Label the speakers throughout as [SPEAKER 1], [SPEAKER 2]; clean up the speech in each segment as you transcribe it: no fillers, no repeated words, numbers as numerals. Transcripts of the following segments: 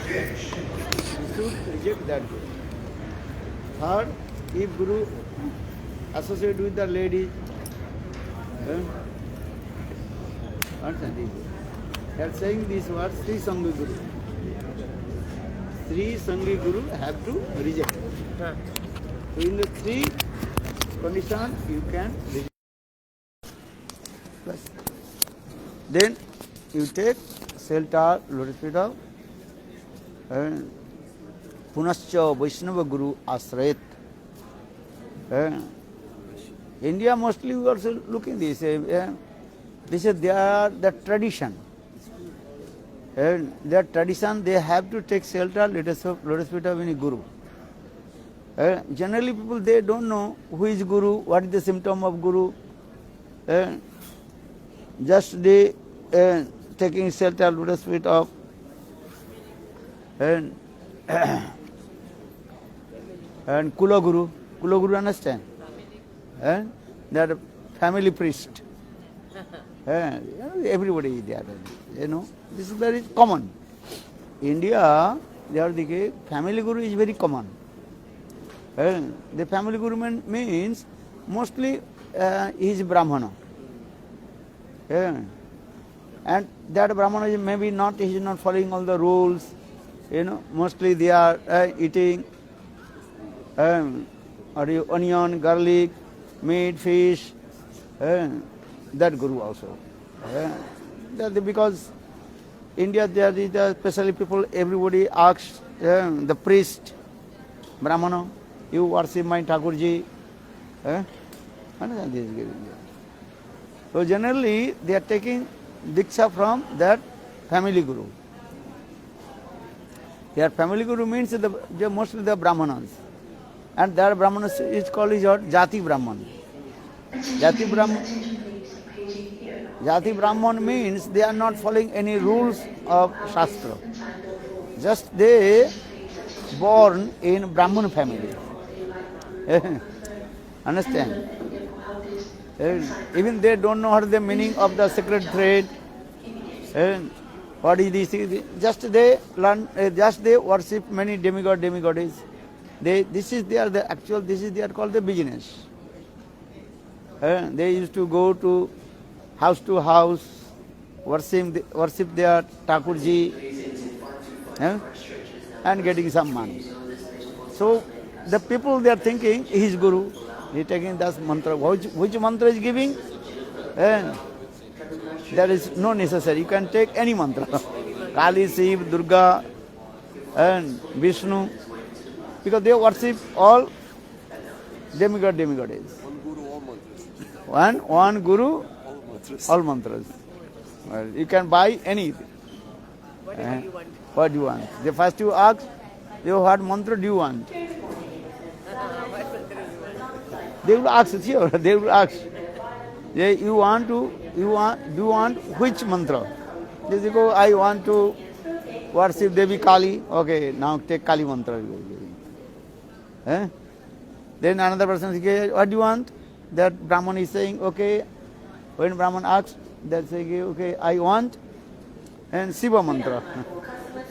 [SPEAKER 1] You should reject that guru. Third, if guru associate with the ladies, understand this? They are saying these words, Sri Sangha Guru. Sri Sangha Guru have to reject. So in the three conditions you can reject. Plus, then you take shelter, lotus feet of Punascha Vaishnava Guru Asrayat. India mostly we also looking this. This is the tradition. Their tradition, they have to take shelter, lotus feet of any Guru. Generally people, they don't know who is Guru, what is the symptom of Guru. Just they taking shelter, lotus feet of and Kula Guru. Kula Guru, understand? They are family priest. Everybody is there. This is very common. India, the family guru is very common. The family guru means mostly he is Brahmana. And that Brahmana is maybe not, he is not following all the rules. Mostly they are eating onion, garlic, meat, fish. That guru also. Because India, there is especially people, everybody asks the priest, Brahmana, you worship my Thakurji. So generally, they are taking Diksha from that family guru. Their family guru means mostly the Brahmanas. And their Brahmanas is called Jati Brahman. Jati Brahman means they are not following any rules of Shastra. Just they born in Brahman family. Understand? Even they don't know what is the meaning of the sacred thread. What is this? Just they learn, just they worship many demigoddess. This is their called the business. They used to go to house, worship their Thakurji, and getting some money. So the people, they are thinking he is Guru, he is taking that mantra. Which mantra is giving? There is no necessary. You can take any mantra. Kali, Shiv, Durga, and Vishnu. Because they worship all demigoddess. One Guru, all mantras. Well, you can buy anything. What do you want? The first you ask, what mantra do you want? They will ask, sure, they will ask. Do you want which mantra? They say, I want to worship Devi Kali. Okay, now take Kali mantra. Then another person says, what do you want? That Brahman is saying, okay. When Brahman asks, they say, okay, I want and Shiva mantra.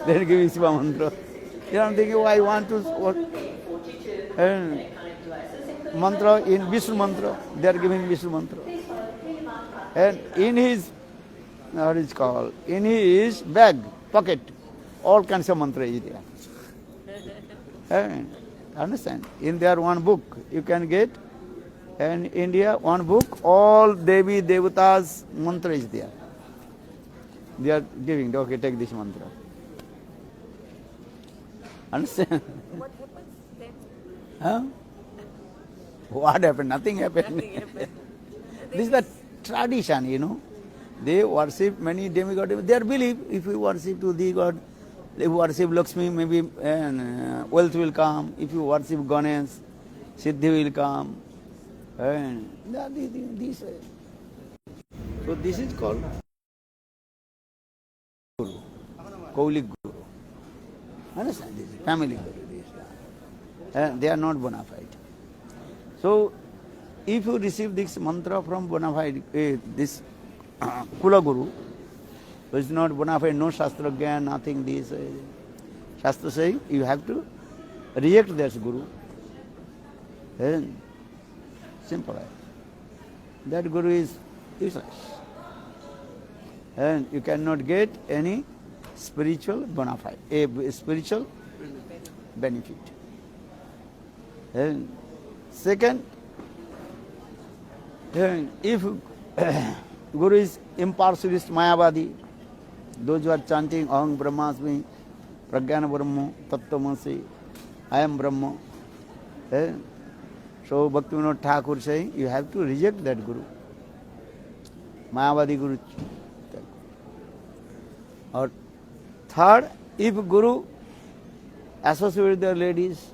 [SPEAKER 1] They give you Shiva mantra. You don't think, I want to mantra in Vishnu mantra. They are giving Vishnu mantra. And in his, what is called, in his bag, pocket, all kinds of mantra is there. Understand? In their one book, you can get, and India, one book, all Devi, Devatas, mantra is there. They are giving, okay, take this mantra. Understand?
[SPEAKER 2] What happens then?
[SPEAKER 1] Huh? What happened? Nothing happened. This is the tradition, They worship many demigods. Their belief, if you worship to the god, if you worship Lakshmi, maybe wealth will come. If you worship Ganesh, Siddhi will come. And this. So this is called Guru, Kaulik Guru. Understand this? Family Guru. They are not bona fide. So if you receive this mantra from bona fide, this Kula Guru, who is not bona fide, no Shastra Gyan, nothing this, Shastra saying you have to reject that guru. And simple. That guru is useless. And you cannot get any spiritual bona fide, a spiritual benefit. And second, if guru is impartialist, Mayavadi, those who are chanting Aham Brahmasmi, Pragyana Brahma, Tattvamasi, I am Brahma. So Bhaktivinoda Thakur saying you have to reject that guru. Mayavadi guru. Or third, if guru associate with the ladies,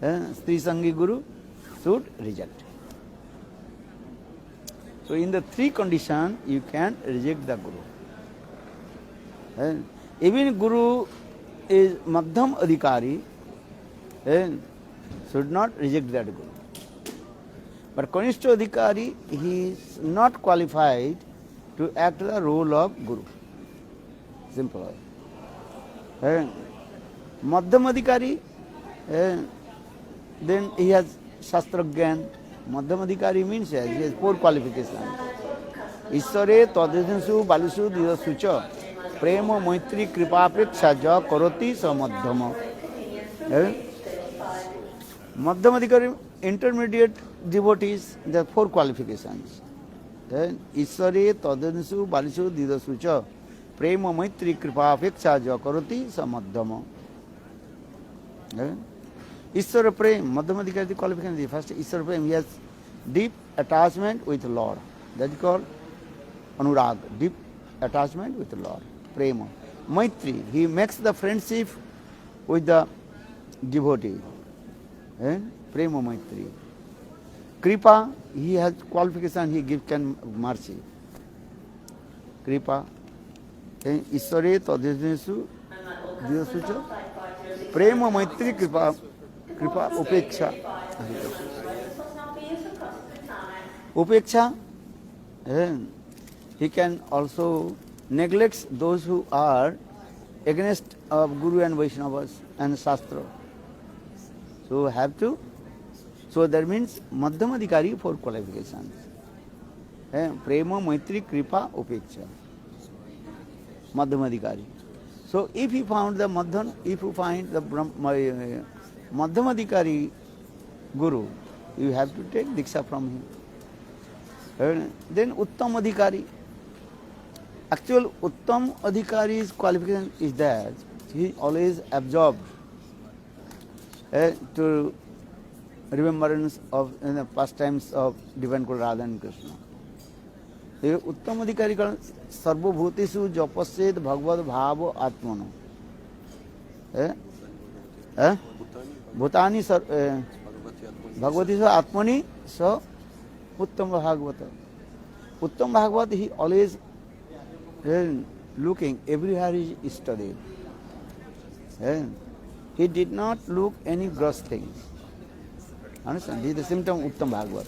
[SPEAKER 1] Stri Sangi guru should reject. So in the three conditions you can reject the guru. Even guru is Madhyam Adhikari, should not reject that guru. But Kanishta Adhikari, he is not qualified to act the role of guru. Simple. Madhyam Adhikari, then he has Shastra Gyan. Madhyam Adhikari means he has four qualifications. Ishware tadyajansu balusu didasucha prema maitri kripapeksha ja karoti sa madhyama. Madhyam Adhikari, intermediate devotees, there are four qualifications. Ishware tadyajansu balusu didasucha prema maitri kripapeksha ja karoti sa madhyama. Ishwara Prem, Madhyam Adhikari qualification. First, Ishwara Prem, he has deep attachment with the Lord. That is called Anurag, deep attachment with the Lord. Prema. Maitri, he makes the friendship with the devotee. Prema Maitri. Kripa, he has qualification, he gives mercy. Kripa. Ishware tadyajansu didasucha prema maitri kripa upeksha. Upeksha, he can also neglect those who are against Guru and Vaishnavas and Shastra. So have to, so that means Madhyam Adhikari for qualifications. Prema Maitri Kripa Upeksha. Madhyam Adhikari. So if you found the Madhyam, if you find the Madhyam Adhikari Guru, you have to take Diksha from him. Then Uttam Adhikari. Actual Uttam Adhikari's qualification is that he always absorbed to remembrance of the pastimes of divine Lord Radha and Krishna. Uttam Adhikari का सर्वभूतेषु जपस्येत भगवद भाव आत्मनो. भूतानि भगवती आत्मनि स उत्तम Bhagavat. Uttam Bhagavat, he always looking everywhere is studied. He did not look any gross things. Understand? This is the symptom of Uttam Bhagavat.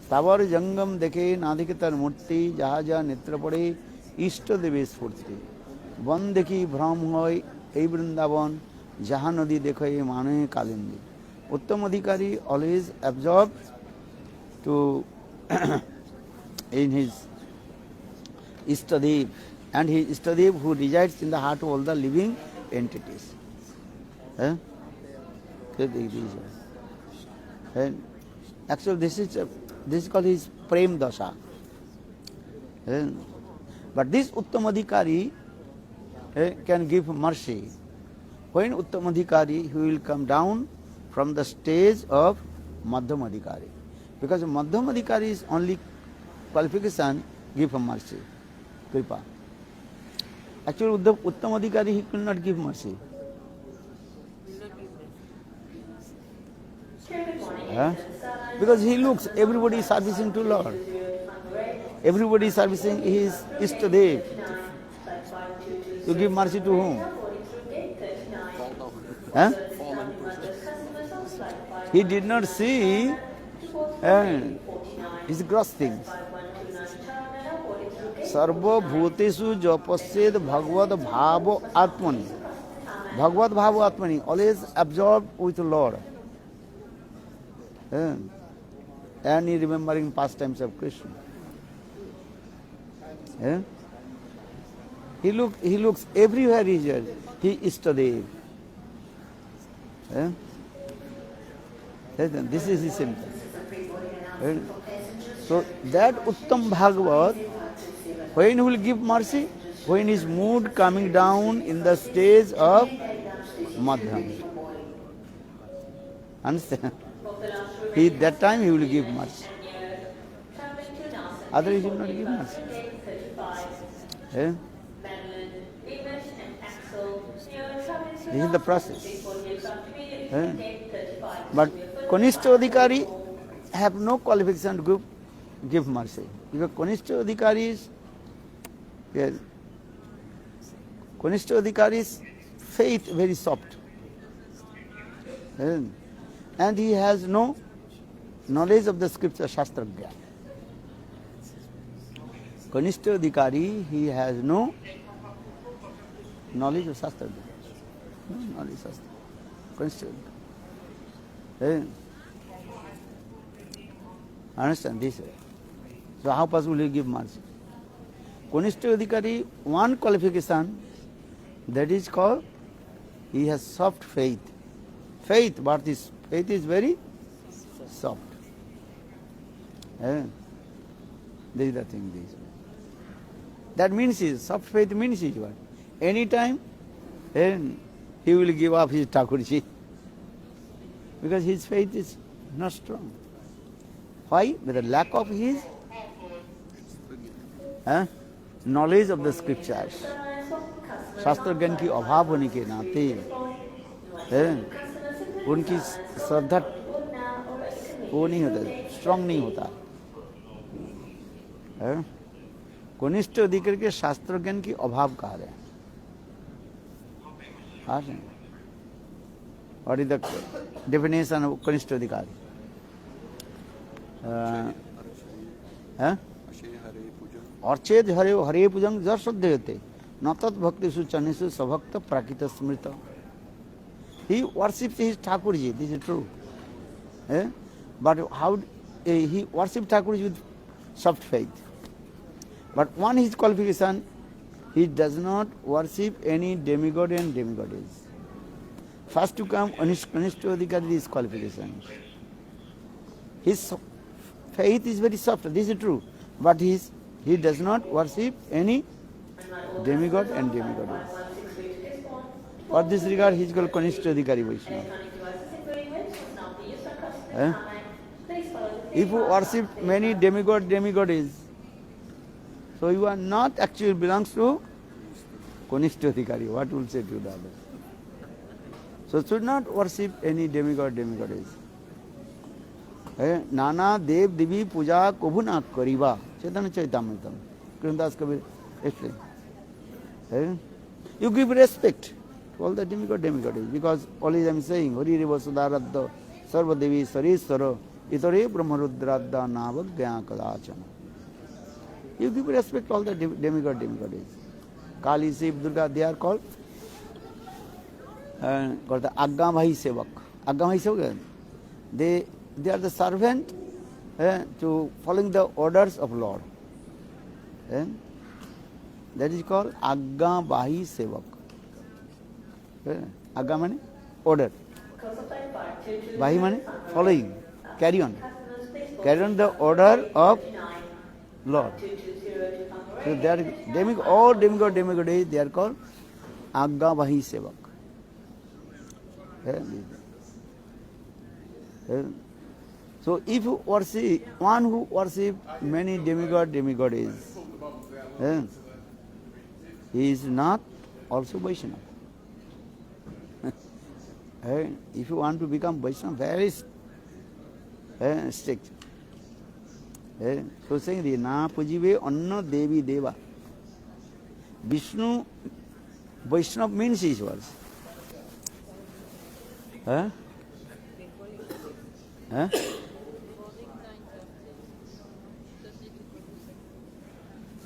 [SPEAKER 1] Tavar jangam dekhe nadhikitar murti jahaja nitra pade ishta deve spurti. Van dekhi bhram hoy ei vrindavan jaha nadi dekhe mane kalindi. Uttam Adhikari always absorbed to in his Ishtadev, and his Ishtadev who resides in the heart of all the living entities. And actually this is called his Prem Dasha. But this Uttam Adhikari can give mercy. When Uttam Adhikari, he will come down from the stage of Madhyam Adhikari. Because Madhyam Adhikari is only qualification, give mercy, kripa. Actually, Uttam Adhikari, he could not give mercy. Because he looks, everybody is servicing to Lord. Everybody is servicing his Ishtadev. To give mercy to whom? He did not see his gross things. Sarva bhutesu japased bhagavad bhavo atmani. Bhagavad Bhavaatmani, always absorbed with the Lord. And he remembering pastimes of Krishna. He looks everywhere he is. He is Istadev. This is his symptom. So that Uttam Bhagavat, when he will give mercy, when his mood coming down in the stage of Madhyam. Understand? That time he will give mercy. Otherwise he will not give mercy. This is the process. But Kanishta Adhikari have no qualification to give mercy. Because Kanishta Adhikari's faith very soft. And he has no knowledge of the scripture, Shastra Gyan. Kanishta Adhikari, he has no knowledge of Shastra Gyan. No knowledge of Shastra. Kanishta Adhikari. Understand this way. So how possible will he give mercy? Kanishta Adhikari, one qualification, that is called, he has soft faith. Faith, but his faith is very soft. This is the thing. This. That means is, soft faith means is what? Anytime, he will give up his Thakurji. Because his faith is not strong. Why? With the lack of his knowledge of the scriptures. शास्त्र ज्ञान की अभाव होने के नाते उनकी श्रद्धा वो नहीं होता, स्ट्रांग नहीं होता। कनिष्ठ अधिकारी के शास्त्र ज्ञान की अभाव कहा रहे हैं। What is the definition of कनिष्ठ अधिकारी? अर्चेद हरे पूजन जर श्रद्धेयते न तत् भक्तिषु चनेषु सभक्त प्राकृत स्मृत. He worships his Thakurji, this is true. But how he worships Thakurji with soft faith. But one his qualification, he does not worship any demigod and demigoddess. First to come, Kanishta Adhikari is qualification. His faith is very soft, this is true. But he does not worship any demigod and demigoddess. For this regard, he is called Kanishta Adhikari Vaishnava. If you worship many demigod, demigoddess, so you are not actually belongs to Kanishta Adhikari. What will say to the other? So should not worship any demigod, demigoddess. Nana Dev Divi Puja Kobhuna Kariva. Chaitanya Chaitamritam. Krishnadass Kabir explain. You give respect to all the demigod, demigoddess, because always I am saying, Hari Reva Sudaradha Sarva Devi Sariswara Itare Brahmarudradha Navagya Kadachana. You give respect to all the demigod, demigoddess. Kali, Shiv, Durga, they are called the Aggamai Sevak. Aggamai Sevak, they are the servant to following the orders of Lord. That is called Aggamai Sevak. Agga means order. Bahi means following. Carry on. Carry on the order of Lord. So they are all demigod, demigoddess, they are called Aggamai Sevak. So if you worship one who worship many demigod, demigoddess, he is not also Vaishnava. If you want to become Vaishnava, very strict. So saying the Na Pujive Anna Devi Deva. Vishnu, Vaishnava means Ishwar.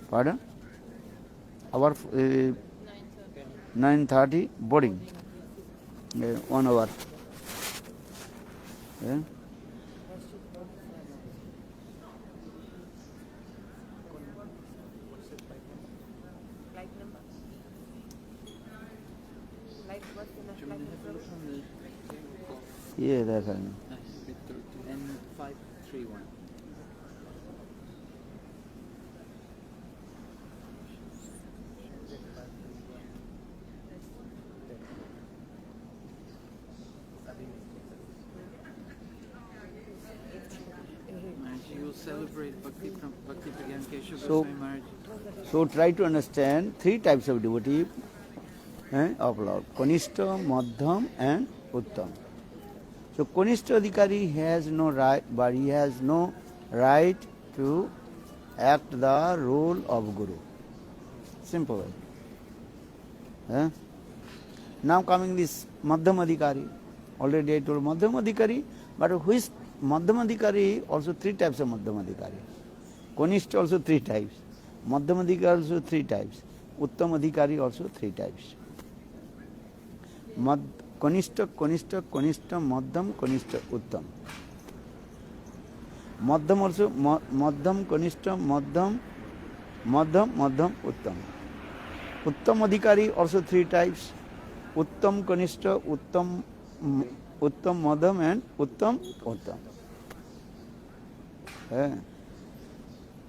[SPEAKER 1] Pardon? Our 9:30 boarding. 1 hour. Yeah. Yeah, that's right.
[SPEAKER 2] N531. Maharaj, you celebrate Bhakti Pragyan Keshav
[SPEAKER 1] So-
[SPEAKER 2] Goswami Maharaj.
[SPEAKER 1] So try to understand 3 types of devotee of Lord: Kanishta, Madhyam, and Uttam. So Kanishta Adhikari has no right, but he has no right to act the role of Guru. Simple. Eh? Now coming this Madhyam Adhikari. Already I told Madhyam Adhikari, but which Madhyam Adhikari also 3 types of Madhyam Adhikari. Kanishta also 3 types. Madhyam Adhikari also 3 types. Uttam Adhikari also 3 types. Kanishta, Kanishta, Kanishta, Madhyam, Kanishta, Uttam. Madhyam also, Madhyam, Kanishta, Madhyam, Madhyam, Madhyam, Uttam. Uttam Adhikari also 3 types. Uttam, Kanishta, Uttam, Uttam, Madhyam, and Uttam, Uttam.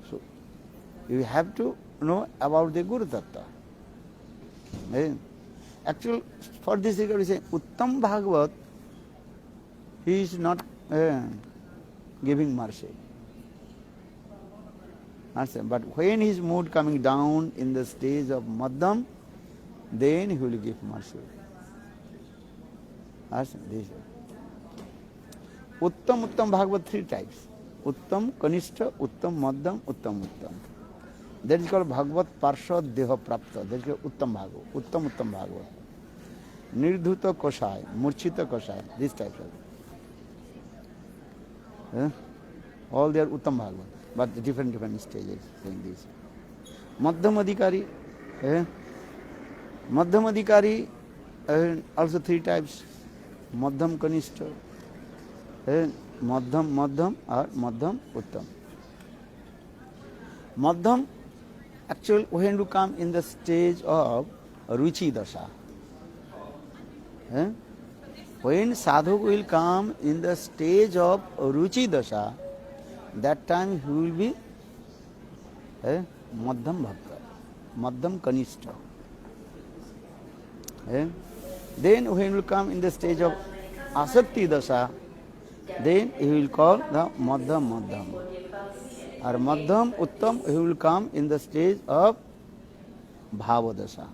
[SPEAKER 1] So, you have to know about the Guru Tattva. Actually, for this regard, we say Uttam Bhagavat, he is not giving mercy. But when his mood coming down in the stage of Madhyam, then he will give mercy. This. Uttam Bhagavat 3 types. Uttam, Kanishta, Uttam, Madhyam, Uttam, Uttam. That is called Bhagavat Parshad Deha Prapta. That is called Uttam Bhagavat. Uttam Bhagavat. Nirdhuta Koshai, Murchita Koshai. These types of. All they are Uttam Bhagavat. But different stages saying this. Madhyam Adhikari. Madhyam Adhikari also 3 types. Madhyam Kanishta. Madhyam or Madhyam Uttam. Madhyam, actually when you come in the stage of Ruchi Dasha. When sadhuk will come in the stage of Ruchi Dasha, that time he will be Madhyam Bhakta, Madhyam Kanishta. Then when he will come in the stage of Asakti Dasha, then he will call the Madhyam. Or Madhyam Uttam, he will come in the stage of Bhava Dasha.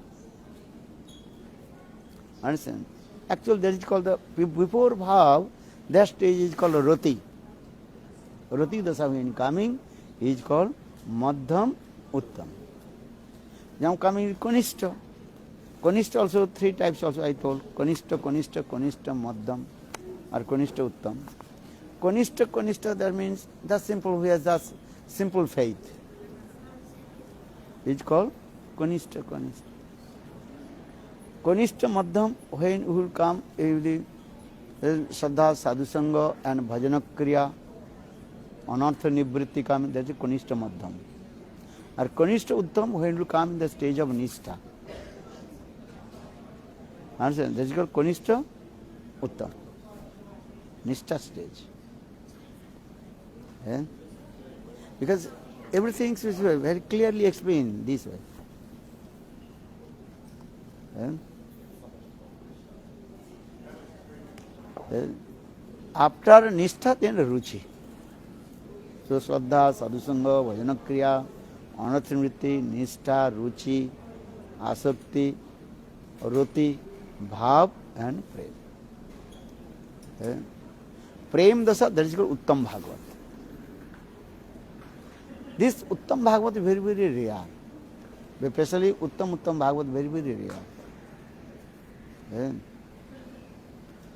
[SPEAKER 1] Understand? Actually, that is called the, before Bhav, that stage is called Rati. Rati Dasha when coming, is called Madhyam Uttam. Now coming Kanishta. Kanishta also 3 types also I told. Kanishta, Madhyam, or Kanishta Uttam. Kanishta, that means the simple who has just simple faith. It's called Kanishta. Kanishta Madhyam, when we will come, the Shraddha, Sadhusanga and Bhajana Kriya, Anartha Nivritti come, that is Kanishta Madhyam. Or Kanishta Uttam, when we will come in the stage of Nishtha. Understand? That is called Kanishta Uttam. Nishtha stage. Because everything is very clearly explained this way. After Nishtha, then Ruchi. So Shraddha, Sadhusanga, Bhajana Kriya, Anartha Nivritti, Nishtha, Ruchi, Asakti, Rati, Bhav and Prem. Prem Dasa, that is called Uttam Bhagavat. This Uttam Bhagavat is very rare. Especially Uttam Bhagavat, very rare.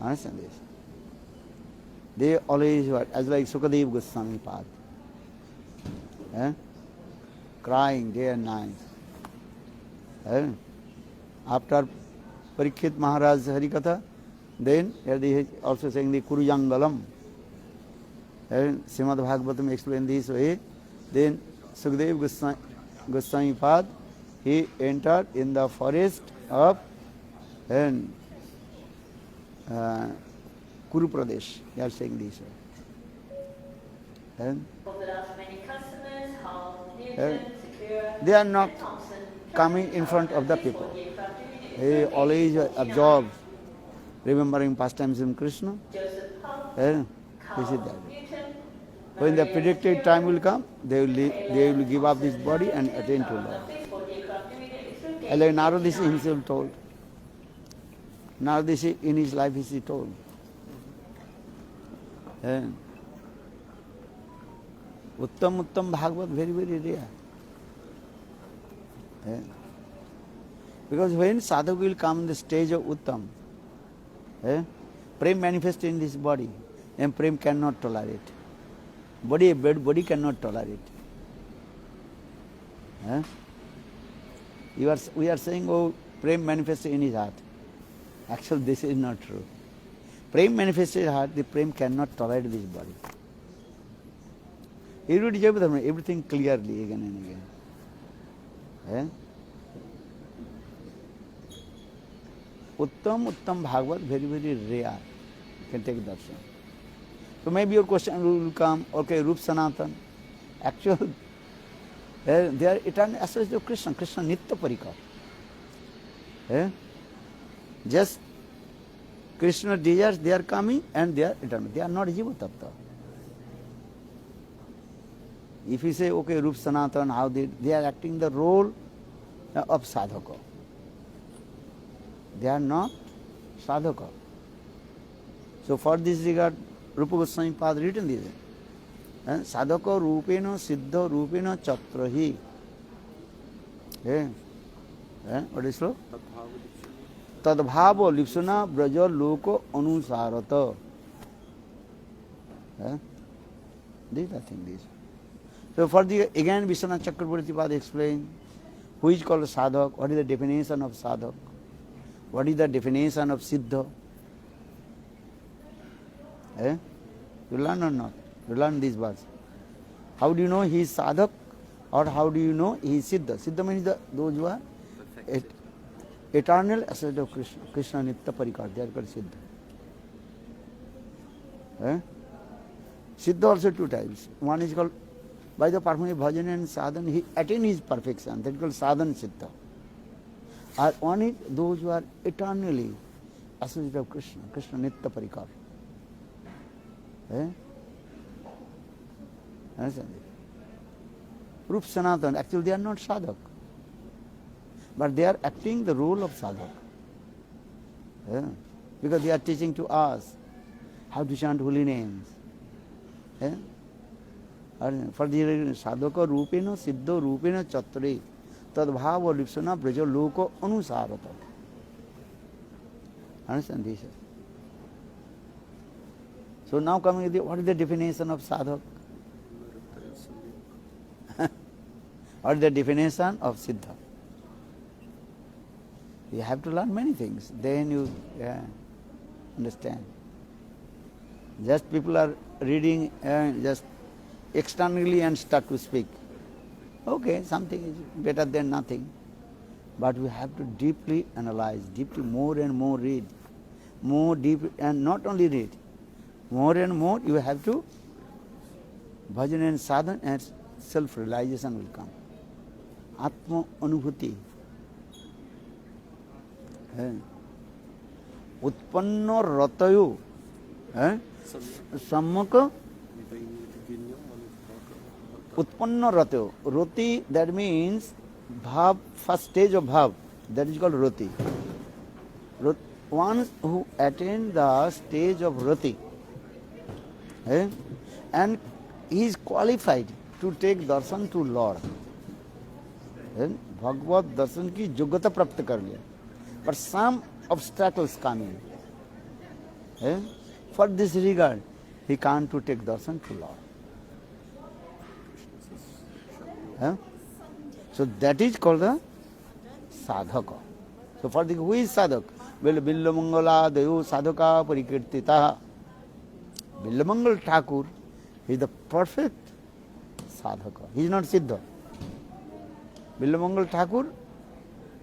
[SPEAKER 1] Understand this? They always, as like Sukadeva Goswami Pad, crying day and night. After Parikshit Maharaj Harikatha, Then here he is also saying the Kurujangalam. And Srimad Bhagavatam explained this way. Then Sukadeva Goswami Pad, he entered in the forest of and Kuru Pradesh. They are saying this. And they are not coming in front of the people. They always absorb, remembering pastimes in Krishna. And this is that. When the predicted time will come, they will give up this body and attain to Lord. And like Naradishi himself told. Naradishi in his life he told. And Uttam Bhagavad very, very rare. Because when sadhaka will come in the stage of Uttam, prem manifests in this body, and prem cannot tolerate. Body cannot tolerate. We are saying, oh, prem manifests in his heart. Actually, this is not true. Prem manifests in his heart, the prem cannot tolerate this body. He would give them everything clearly again and again. Uttam Bhagavad, very, very rare. You can take darshan. So maybe your question will come, okay, Rup Sanatan. Actually, they are eternal associates of Krishna. Krishna Nitya Parikar. Just Krishna desires, they are coming and they are eternal. They are not Jiva Tattva. If you say, okay, Rup Sanatan, how they are acting the role of sadhaka. They are not sadhaka. So for this regard, Rupa Goswami Pad written this. Sadhaka rupena siddha rupena chatrahi. What is it? Tadbhava lipsuna braja loko anusarata. These are things. So for the, again Vishwanath Chakravarti Pad explained, who is called sadhak, what is the definition of sadhak, what is the definition of siddha. You learn or not? You learn these words. How do you know he is sadhak or how do you know he is siddha? Siddha means those who are eternal associate of Krishna. Krishna Nitya Parikar, they are called siddha. Siddha also two types. One is called, by the performing bhajan and sadhan, he attains his perfection. That is called sadhan siddha. Or one is those who are eternally associate of Krishna. Krishna Nitya Parikar. Understand it? Rup Sanatan, actually they are not sadhak. But they are acting the role of sadhak. Because they are teaching to us how to chant holy names. For the sadhaka rupena siddha rupena chatre tadbhava lipsana braja loko anusarata. Understand this? So now coming to the, what is the definition of sadhak? What is the definition of siddha? You have to learn many things, then you understand. Just people are reading just externally and start to speak. Okay, something is better than nothing. But we have to deeply analyze, deeply more and more read, more deep, and not only read, more and more you have to bhajan and sadhan and self-realization will come. Atma anubhuti. Utpanno ratayo. Sammaka Utpanno ratayo. Roti, that means bhav, first stage of bhav. That is called roti. One who attains the stage of roti, and he is qualified to take darshan to Lord. Bhagavad darshan ki yogyata prapta kar liya. But some obstacles come in. For this regard, he can't to take darshan to Lord. So that is called the sadhaka. So for the, who is sadhak? Billamangala Devu Sadhaka Parikirtita. Billamangal Thakur is the perfect sadhaka. He is not Siddha. Billamangal Thakur,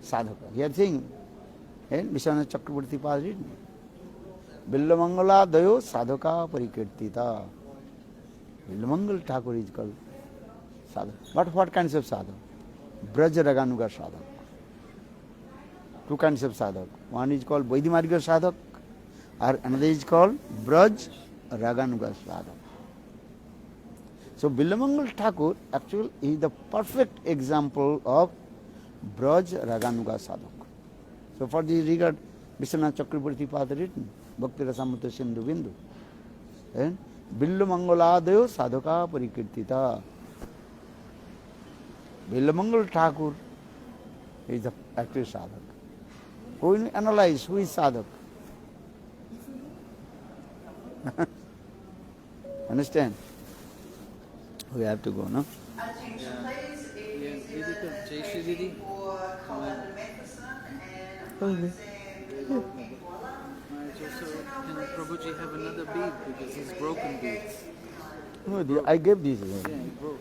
[SPEAKER 1] sadhaka. He is saying, Vishwanath Chakravarti Pad written. Billamangala Dayo Sadhaka Parikirtita. Billamangal Thakur is called sadhaka. But what kinds of sadhaka? Braj Raganuga sadhaka. Two kinds of sadhaka. One is called Vaidhimarga sadhaka, or another is called Braj Raganuga sadhaka. So Billamangal Thakur actually is the perfect example of Braj Raganuga sadhaka. So for this regard, Vishwanath Chakravarti Pada written, Bhakti Rasamrita Sindhu Bindu. And Billamangaladeyo sadhaka parikirtita. Billamangal Thakur is the actual sadhaka. Who will analyze who is sadhaka? Understand? We have to go, no?
[SPEAKER 2] Didi ko, Jai Shri Didi. Maharaj also, can Prabhuji have another bead because he's broken beads?
[SPEAKER 1] No, I gave this.
[SPEAKER 2] Yeah, he broke.